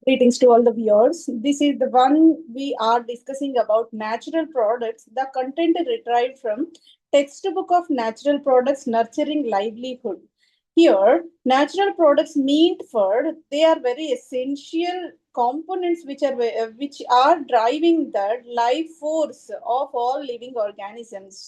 Greetings to all the viewers. This is the one we are discussing about natural products. The content is retrieved from textbook of natural products nurturing livelihood. Here, natural products mean for they are very essential components which are driving the life force of all living organisms.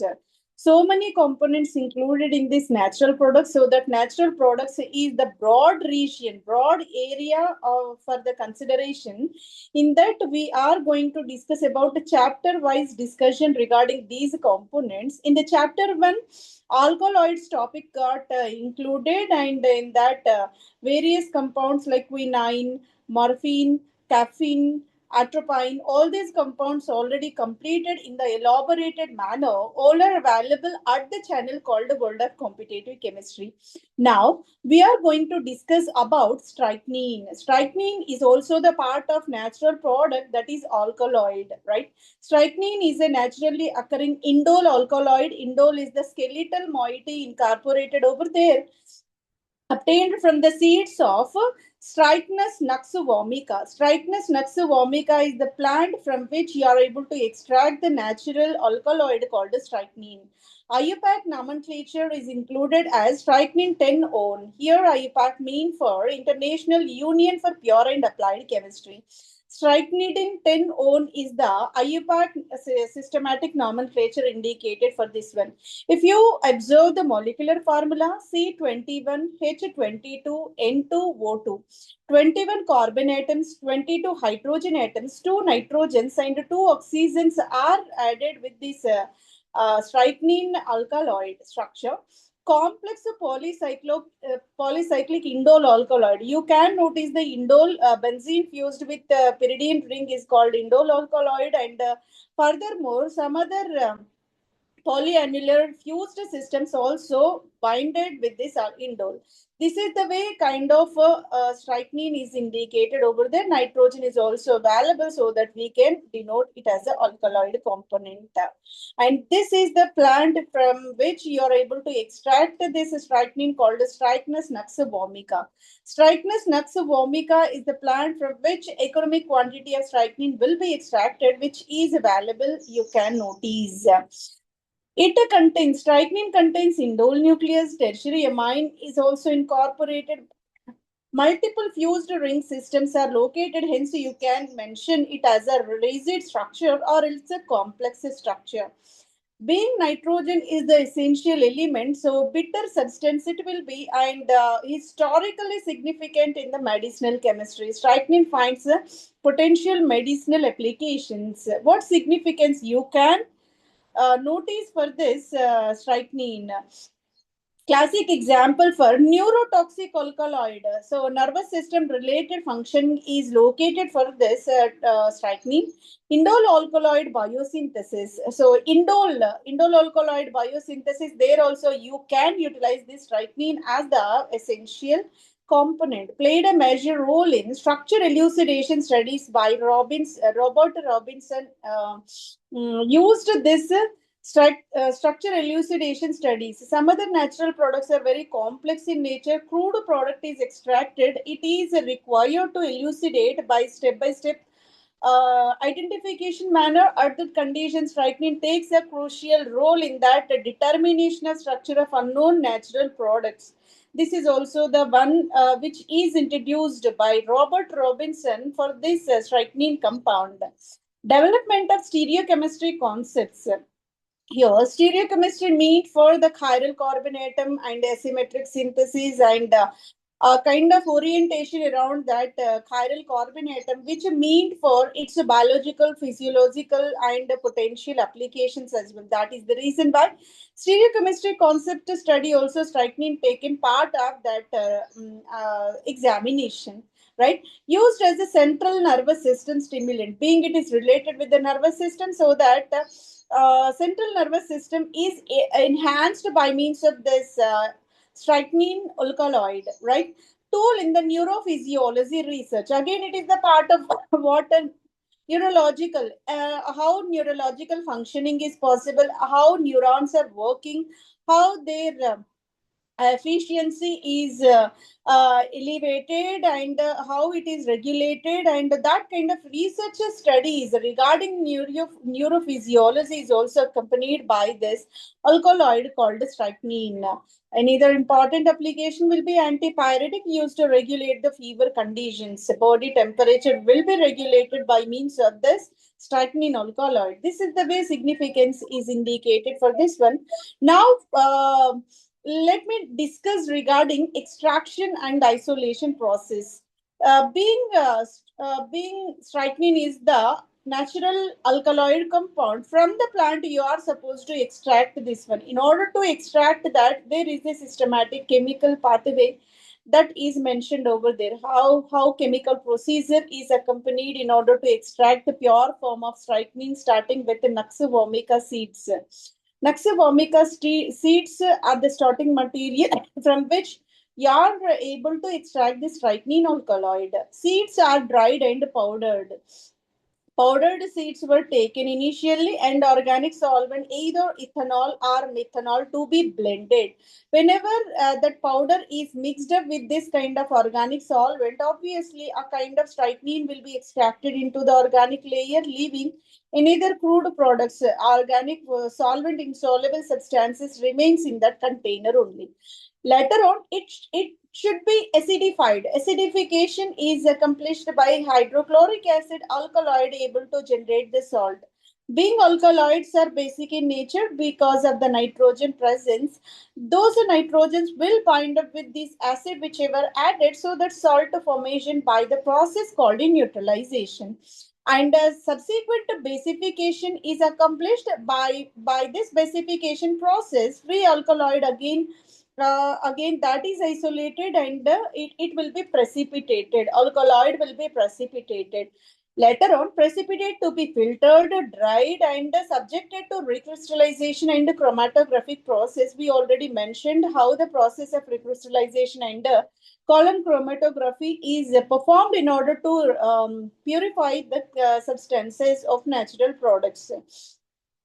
So many components included in this natural products, so that natural products is the broad area for the consideration. In that we are going to discuss about a chapter wise discussion regarding these components. In the chapter 1, alkaloids topic got included, and in that various compounds like quinine, morphine, caffeine, atropine, all these compounds already completed in the elaborated manner, all are available at the channel called the World of Competitive Chemistry. Now, we are going to discuss about strychnine. Strychnine is also the part of natural product that is alkaloid, right? Strychnine is a naturally occurring indole alkaloid. Indole is the skeletal moiety incorporated over there, obtained from the seeds of Strychnus nux vomica. Strychnus nux vomica is the plant from which you are able to extract the natural alkaloid called strychnine. IUPAC nomenclature is included as strychnine 10-one. Here IUPAC mean for International Union for Pure and Applied Chemistry. Strychnine 10-one is the IUPAC systematic nomenclature indicated for this one. If you observe the molecular formula, C21H22N2O2, 21 carbon atoms, 22 hydrogen atoms, 2 nitrogens, and 2 oxygens are added with this strychnine alkaloid structure. Complex polycyclic indole alkaloid. You can notice the indole benzene fused with pyridine ring is called indole alkaloid, and furthermore, some other polyannular fused systems also binded with this indole. This is the way kind of strychnine is indicated over there. Nitrogen is also available so that we can denote it as an alkaloid component. And this is the plant from which you are able to extract this strychnine called Strychnus nux vomica. Strychnus nux vomica is the plant from which economic quantity of strychnine will be extracted, which is available. You can notice. Strychnine contains indole nucleus, tertiary amine is also incorporated. Multiple fused ring systems are located, hence you can mention it as a rigid structure or it's a complex structure. Being nitrogen is the essential element, so bitter substance it will be, and historically significant in the medicinal chemistry. Strychnine finds potential medicinal applications. What significance you can notice for this strychnine? Classic example for neurotoxic alkaloid. So, nervous system related function is located for this strychnine. Indole alkaloid biosynthesis. So, indole alkaloid biosynthesis, there also you can utilize this strychnine as the essential component. Played a major role in structure elucidation studies by Robert Robinson. Used this structure elucidation studies. Some other natural products are very complex in nature. Crude product is extracted. It is required to elucidate by step identification manner at the condition. Strychnine takes a crucial role in that determination of structure of unknown natural products. This is also the one which is introduced by Robert Robinson for this strychnine compound. Development of stereochemistry concepts. Here, stereochemistry means for the chiral carbon atom and asymmetric synthesis, and a kind of orientation around that chiral carbon atom, which mean for its biological, physiological, and potential applications as well. That is the reason why stereochemistry concept study also strychnine taken part of that examination. Right, used as a central nervous system stimulant, being it is related with the nervous system, so that central nervous system is enhanced by means of this strychnine alkaloid, right? Tool in the neurophysiology research. Again, it is the part of what a neurological, how neurological functioning is possible, how neurons are working, how their efficiency is elevated, and how it is regulated, and that kind of research studies regarding neurophysiology is also accompanied by this alkaloid called strychnine. Another important application will be antipyretic, used to regulate the fever conditions. Body temperature will be regulated by means of this strychnine alkaloid. This is the way significance is indicated for this one. Now, let me discuss regarding extraction and isolation process. Being strychnine is the natural alkaloid compound from the plant. You are supposed to extract this one. In order to extract that, there is a systematic chemical pathway that is mentioned over there. How chemical procedure is accompanied in order to extract the pure form of strychnine, starting with the Naxa vomica seeds. Naxa vomica seeds are the starting material from which you are able to extract the strychnine alkaloid. Seeds are dried and powdered. Powdered seeds were taken initially, and organic solvent, either ethanol or methanol, to be blended. Whenever that powder is mixed up with this kind of organic solvent, obviously a kind of strychnine will be extracted into the organic layer, leaving another crude products. Organic solvent insoluble substances remains in that container only. Later on, it should be acidified. Acidification is accomplished by hydrochloric acid alkaloid able to generate the salt. Being alkaloids are basic in nature because of the nitrogen presence, those nitrogens will bind up with this acid whichever added, so that salt formation by the process called in neutralization. And subsequent basification is accomplished by this basification process. Free alkaloid again that is isolated, and it will be precipitated. Alkaloid will be precipitated. Later on, precipitate to be filtered, dried, and subjected to recrystallization and chromatographic process. We already mentioned how the process of recrystallization and column chromatography is performed in order to purify the substances of natural products.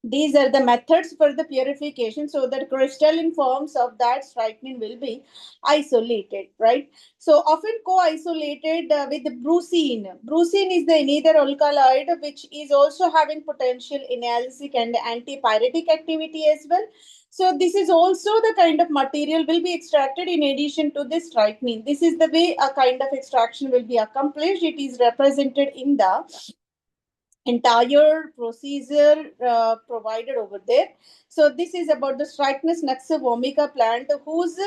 These are the methods for the purification, so that crystalline forms of that strychnine will be isolated, right? So often co-isolated with brucine. Brucine is the another alkaloid which is also having potential analgesic and antipyretic activity as well. So this is also the kind of material will be extracted in addition to this strychnine. This is the way a kind of extraction will be accomplished. It is represented in the entire procedure provided over there. So this is about the Strychnus Naxa vomica plant, whose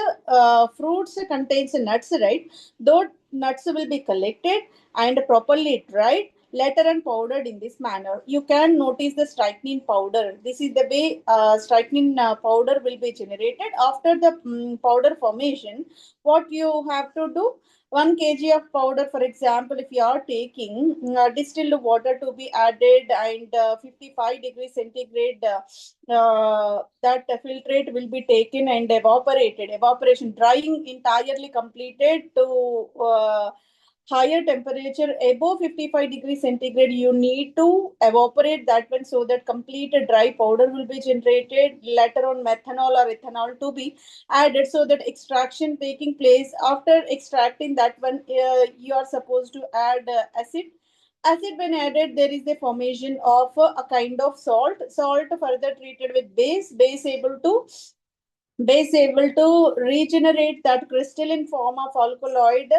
fruits contains nuts, right? Those nuts will be collected and properly dried, later and powdered in this manner. You can notice the strychnine powder. This is the way strychnine powder will be generated. After the powder formation, what you have to do, 1 kg of powder, for example, if you are taking distilled water to be added, and 55 degrees centigrade, that filtrate will be taken and evaporated. Evaporation, drying entirely completed to higher temperature above 55 degrees centigrade. You need to evaporate that one, so that complete dry powder will be generated. Later on, methanol or ethanol to be added, so that extraction taking place. After extracting that one, you are supposed to add acid. When added, there is the formation of a kind of salt further treated with base able to regenerate that crystalline form of alkaloid.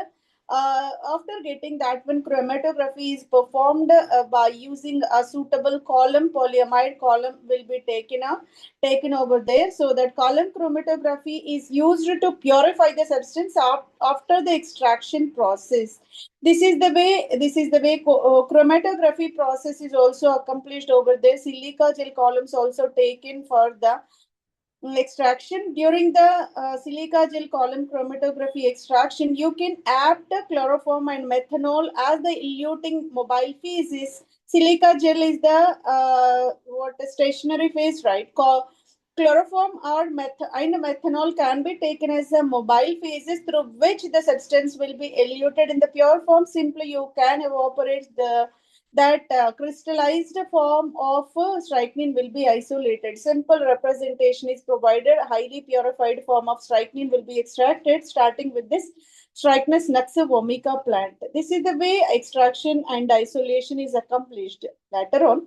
After getting that one, chromatography is performed by using a suitable column. Polyamide column will be taken over there, so that column chromatography is used to purify the substance after the extraction process. This is the way chromatography process is also accomplished over there. Silica gel columns also taken for the extraction. During the silica gel column chromatography extraction, you can add the chloroform and methanol as the eluting mobile phases. Silica gel is the what stationary phase, right? Chloroform or and methanol can be taken as a mobile phases, through which the substance will be eluted in the pure form. Simply you can evaporate the that crystallized form of strychnine will be isolated. Simple representation is provided. Highly purified form of strychnine will be extracted, starting with this Strychnus nuxa vomica plant. This is the way extraction and isolation is accomplished. Later on,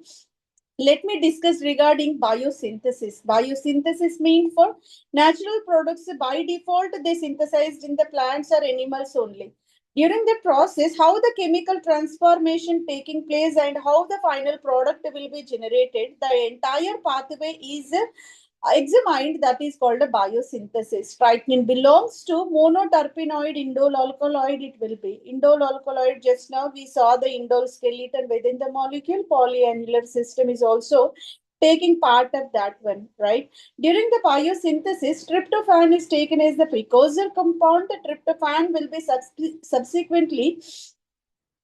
let me discuss regarding biosynthesis. Biosynthesis means for natural products by default they synthesized in the plants or animals only. During the process, how the chemical transformation taking place and how the final product will be generated, the entire pathway is examined, that is called a biosynthesis. Strychnine belongs to monoterpenoid indole alkaloid. It will be indole alkaloid. Just now we saw the indole skeleton within the molecule. Polyannular system is also taking part of that one, right? During the biosynthesis, tryptophan is taken as the precursor compound. The tryptophan will be subsequently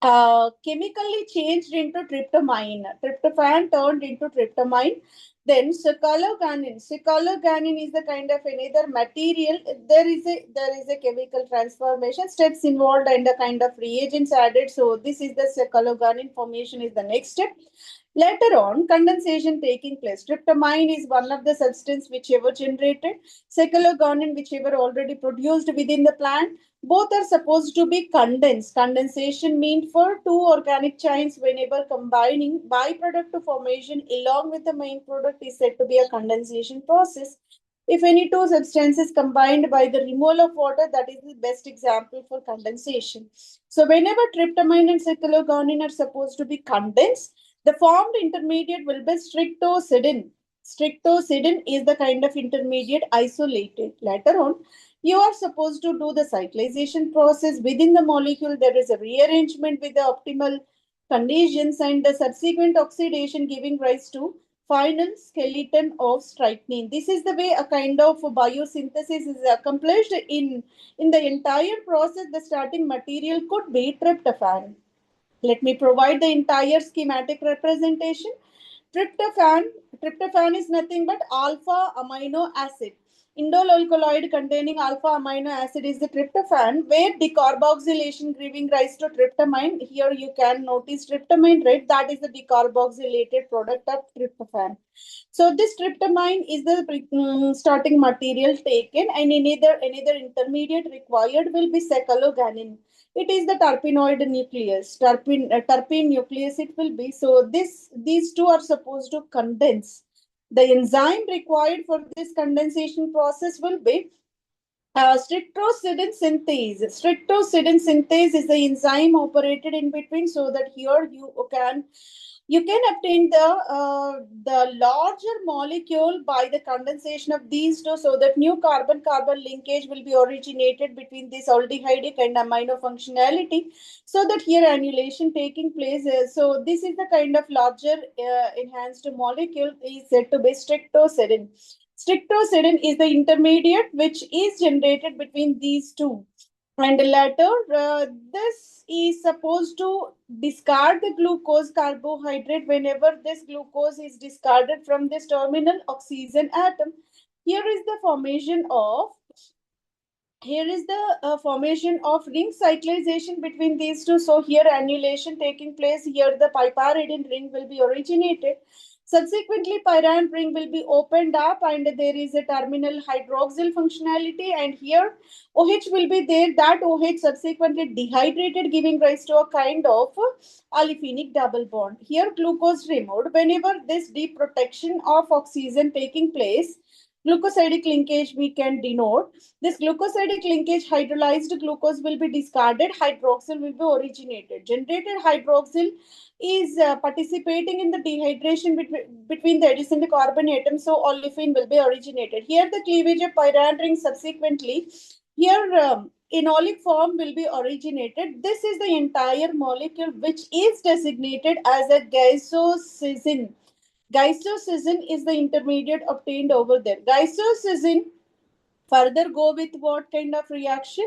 chemically changed into tryptamine. Tryptophan turned into tryptamine. Then cycloganin. Cycloganin is the kind of another material. There is a chemical transformation steps involved and the kind of reagents added. So this is the cycloganin formation is the next step. Later on, condensation taking place. Tryptamine is one of the substance whichever generated. Cycloganin whichever already produced within the plant. Both are supposed to be condensed. Condensation means for two organic chains whenever combining byproduct formation along with the main product is said to be a condensation process. If any two substances combined by the removal of water, that is the best example for condensation. So whenever tryptamine and cycloganin are supposed to be condensed, the formed intermediate will be strictocidin. Strictocidin is the kind of intermediate isolated. Later on, you are supposed to do the cyclization process within the molecule. There is a rearrangement with the optimal conditions and the subsequent oxidation giving rise to final skeleton of strychnine. This is the way a kind of biosynthesis is accomplished. In the entire process, the starting material could be tryptophan. Let me provide the entire schematic representation. Tryptophan, tryptophan is nothing but alpha amino acid. Indole alkaloid containing alpha amino acid is the tryptophan, where decarboxylation giving rise to tryptamine. Here you can notice tryptamine, right? That is the decarboxylated product of tryptophan. So this tryptamine is the starting material taken, and another intermediate required will be cycloganin. It is the terpenoid nucleus. Terpene nucleus it will be. So these two are supposed to condense. The enzyme required for this condensation process will be strictocidin synthase. Strictocidin synthase is the enzyme operated in between, so that here you can obtain the larger molecule by the condensation of these two, so that new carbon-carbon linkage will be originated between this aldehydic and amino functionality, so that here annulation taking place. So this is the kind of larger enhanced molecule is said to be strictocidin. Strictocidin is the intermediate which is generated between these two. And later, this is supposed to discard the glucose carbohydrate. Whenever this glucose is discarded from this terminal oxygen atom, here is the formation of formation of ring cyclization between these two. So here annulation taking place. Here the piperidine ring will be originated. Subsequently, pyrene ring will be opened up and there is a terminal hydroxyl functionality, and here OH will be there. That OH subsequently dehydrated, giving rise to a kind of olefinic double bond. Here glucose removed. Whenever this deep protection of oxygen taking place, glucosidic linkage we can denote. This glucosidic linkage, hydrolyzed glucose will be discarded, hydroxyl will be originated. Generated hydroxyl is participating in the dehydration between the adjacent carbon atoms, so olefin will be originated. Here the cleavage of pyrene ring subsequently, here enolic form will be originated. This is the entire molecule which is designated as a gasocysin. Gasocysin is the intermediate obtained over there. Gasocysin further go with what kind of reaction?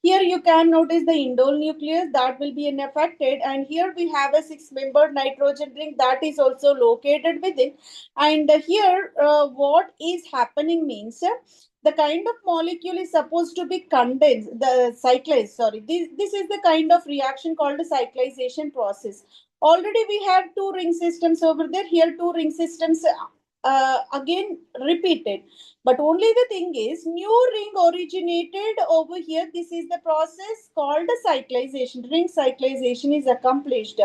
Here you can notice the indole nucleus that will be affected, and here we have a six-membered nitrogen ring that is also located within. And here what is happening means the kind of molecule is supposed to be condensed, the cyclized, sorry. This is the kind of reaction called the cyclization process. Already we have two ring systems over there. Here two ring systems again repeated. But only the thing is, new ring originated over here. This is the process called cyclization. Ring cyclization is accomplished.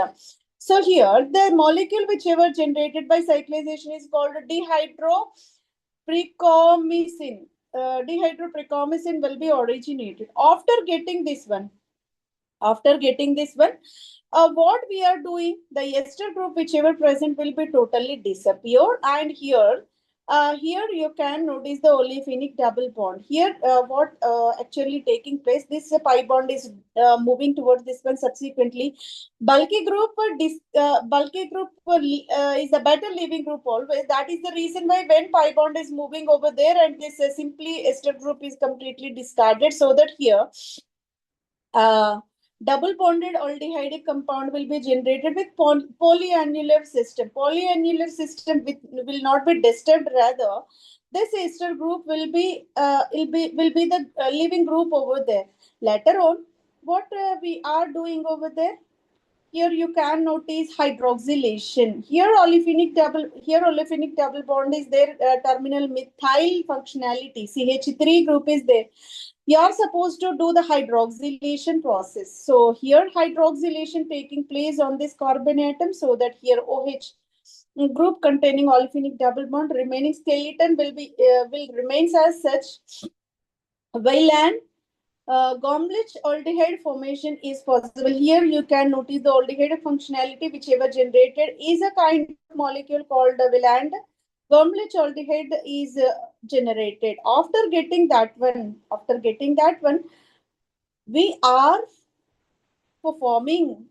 So here the molecule whichever generated by cyclization is called dihydroprecomycin. Dihydroprecomycin will be originated. After getting this one, what we are doing, the ester group whichever present will be totally disappear, and here you can notice the olefinic double bond. Here what actually taking place, this pi bond is moving towards this one. Subsequently bulky group is a better leaving group always. That is the reason why when pi bond is moving over there and this simply ester group is completely discarded, so that here uh, double bonded aldehyde compound will be generated with polyannular system. Polyannular system will not be disturbed. Rather, this ester group will be the leaving group over there. Later on, what we are doing over there? Here you can notice hydroxylation. Here olefinic double bond is there. Terminal methyl functionality. CH3 group is there. You are supposed to do the hydroxylation process. So here hydroxylation taking place on this carbon atom, so that here OH group containing olefinic double bond remaining skeleton will remains as such, while an Gomlich aldehyde formation is possible. Here you can notice the aldehyde functionality whichever generated is a kind of molecule called Willand. Gomlich aldehyde is generated. After getting that one, we are performing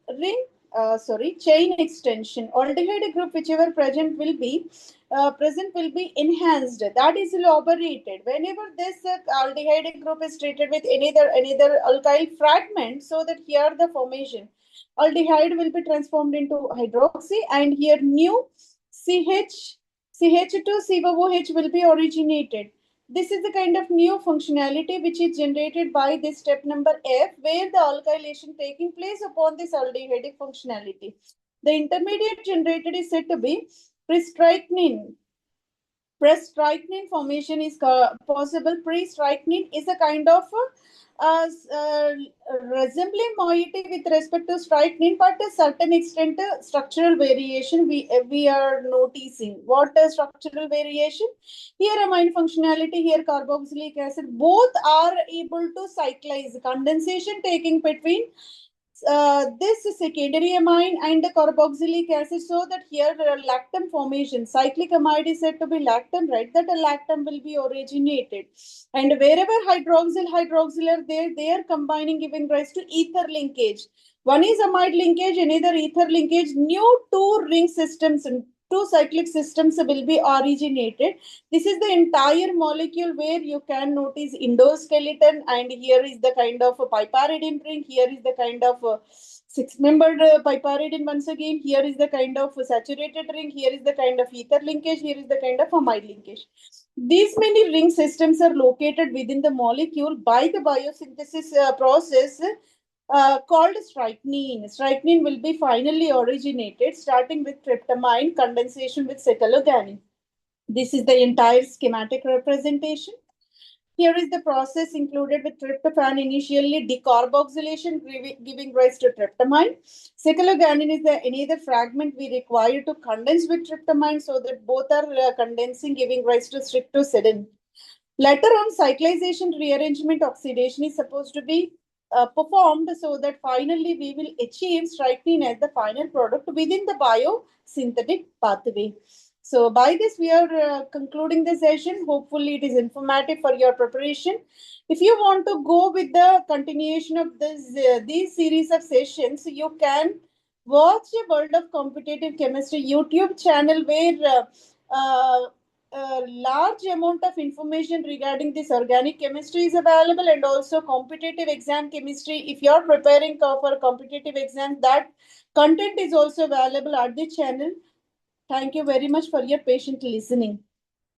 chain extension. Aldehyde group whichever present will be enhanced, that is elaborated whenever this aldehyde group is treated with any other alkyl fragment, so that here the formation aldehyde will be transformed into hydroxy, and here new CH2COOH will be originated. This is the kind of new functionality which is generated by this step number F, where the alkylation taking place upon this aldehydic functionality. The intermediate generated is said to be prestrychnine. Prestrychnine formation is possible. Prestrychnine is a kind of resembling moiety with respect to strychnine, but to a certain extent structural variation we are noticing. What structural variation? Here amine functionality, here carboxylic acid, both are able to cyclize. Condensation taking between this secondary amine and the carboxylic acid, so that here lactam formation, cyclic amide is said to be lactam, right? That a lactam will be originated, and wherever hydroxyl are there, they are combining, giving rise to ether linkage. One is amide linkage, another ether linkage. New two ring systems and two cyclic systems will be originated. This is the entire molecule where you can notice endoskeleton, and here is the kind of a piperidine ring. Here is the kind of six-membered piperidine once again. Here is the kind of saturated ring. Here is the kind of ether linkage. Here is the kind of amide linkage. These many ring systems are located within the molecule by the biosynthesis process called strychnine. Strychnine will be finally originated, starting with tryptamine, condensation with cycloguanine. This is the entire schematic representation. Here is the process included with tryptophan, initially decarboxylation, giving rise to tryptamine. Cycloguanine is the another fragment we require to condense with tryptamine, so that both are condensing, giving rise to strictosiden. Later on, cyclization, rearrangement, oxidation is supposed to be performed, so that finally we will achieve strychnine as the final product within the biosynthetic pathway. So by this, we are concluding the session. Hopefully, it is informative for your preparation. If you want to go with the continuation of these series of sessions, you can watch a World of Competitive Chemistry YouTube channel, where a large amount of information regarding this organic chemistry is available, and also competitive exam chemistry. If you're preparing for competitive exams, that content is also available at the channel. Thank you very much for your patient listening.